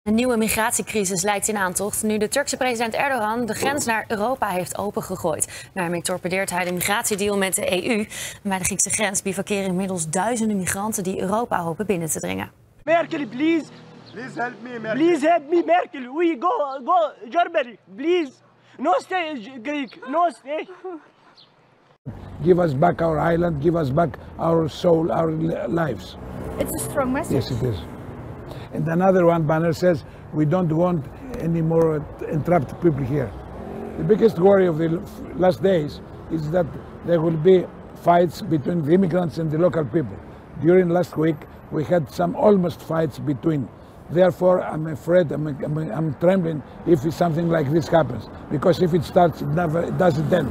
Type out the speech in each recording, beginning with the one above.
Een nieuwe migratiecrisis lijkt in aantocht nu de Turkse president Erdogan de grens naar Europa heeft opengegooid. Daarmee torpedeert hij de migratiedeal met de EU. Bij de Griekse grens bivakeren inmiddels duizenden migranten die Europa hopen binnen te dringen. Merkel, please. Please help me, Merkel. Please help me, Merkel. We go Germany, please. No stay Greek, no stay. Give us back our island, give us back our soul, our lives. It's a strong message. Yes, it is. And another one banner says, we don't want any more entrapped people here. The biggest worry of the last days is that there will be fights between the immigrants and the local people. During last week, we had some almost fights between. Therefore, I'm afraid, I'm trembling if something like this happens. Because if it starts, it doesn't end.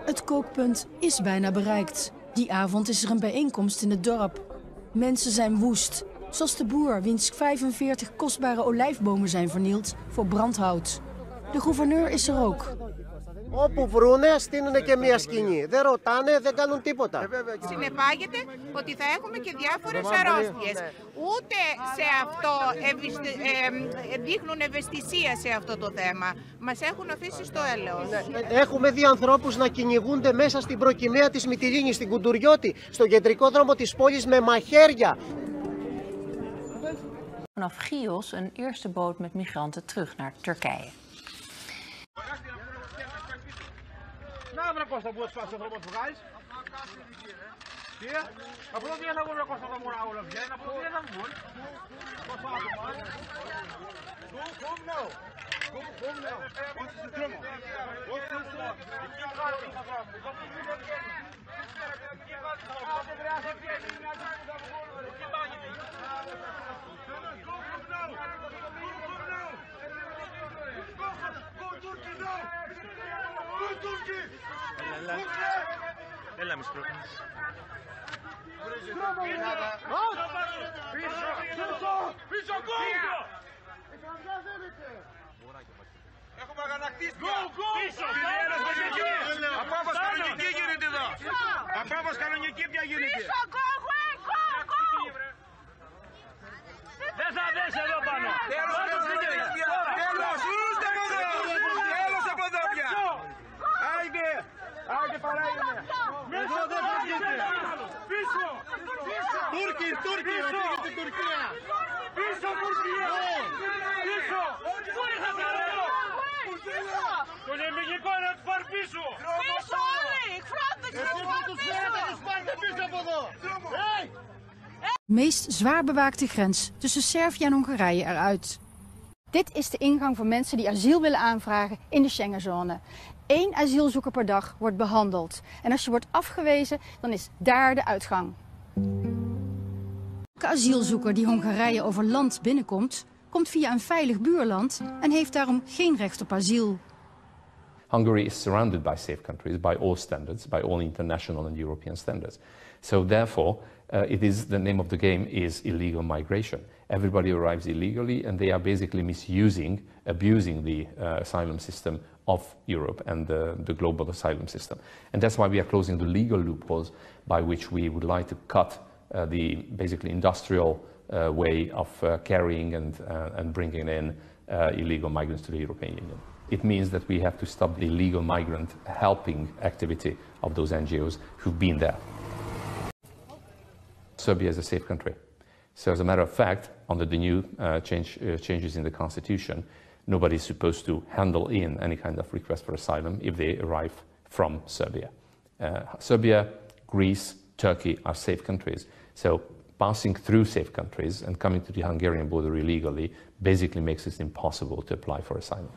Het kookpunt is bijna bereikt. Die avond is er een bijeenkomst in het dorp. Mensen zijn woest. Zoals de boer, wiens 45 kostbare olijfbomen zijn vernield voor brandhout. De gouverneur is er ook. Όπου βρούνε, στείνουν και μία σκηνή. Δεν ρωτάνε, δεν κάνουν τίποτα. Συνεπάγεται ότι θα έχουμε και διάφορες αρρώστιες. Ούτε σε αυτό δείχνουν ευαισθησία σε αυτό το θέμα. Μας έχουν αφήσει στο έλεος. Έχουμε δει ανθρώπους να κυνηγούνται μέσα στην προκυμαία της Μυτιλήνης, στην Κουντουριώτη, στο κεντρικό δρόμο της πόλης με μαχαίρια. Vanaf Chios een eerste boot met migranten terug naar Turkije. Να βρε Κώστα που έσπασε ο δρόμο του βγάζεις. Τι, απλώς δεν θα βγουν Κώστα τα μωρά όλα βγαίνουν, απλώς δεν θα βγουν. Κώστα άτομα. Come now. Come now. What's the drama? What's the drama? Έλα μη σπρώχνεις. Πίσω κόμπιο! Έχουμε αγανακτήσει. Πίσω! Απάφας κανονική γίνεται εδώ. Απάφας κανονική πια γίνεται. Πίσω κόκκο! Δεν θα δες εδώ πάνω. Τέλος από εδώ πια. Άιντε! Άιντε παράγουμε! Εδώ δεν θα βγείτε! Πίσω! Τούρκοι! Τούρκοι! Ρωτήγε την Τουρκία! Πίσω Τουρκία! Πίσω! Πού ήρθατε εδώ! Τον ελληνικό να τους πάρει πίσω! Πίσω όλοι! Frontex να τους πάρει πίσω! Τους πάρτε πίσω από εδώ! Meest zwaar bewaakte grens tussen Servië en Hongarije eruit. Dit is de ingang voor mensen die asiel willen aanvragen in de Schengenzone. 1 asielzoeker per dag wordt behandeld. En als je wordt afgewezen, dan is daar de uitgang. Elke asielzoeker die Hongarije over land binnenkomt, komt via een veilig buurland en heeft daarom geen recht op asiel. Hungary is surrounded by safe countries, by all standards, by all international and European standards. So therefore, the name of the game is illegal migration. Everybody arrives illegally and they are basically misusing, abusing the asylum system of Europe and the global asylum system. And that's why we are closing the legal loopholes by which we would like to cut the basically industrial way of carrying and bringing in illegal migrants to the European Union. It means that we have to stop the illegal migrant helping activity of those NGOs who've been there. Serbia is a safe country. So as a matter of fact, under the new changes in the constitution, nobody is supposed to handle in any kind of request for asylum if they arrive from Serbia. Serbia, Greece, Turkey are safe countries. So passing through safe countries and coming to the Hungarian border illegally basically makes it impossible to apply for asylum.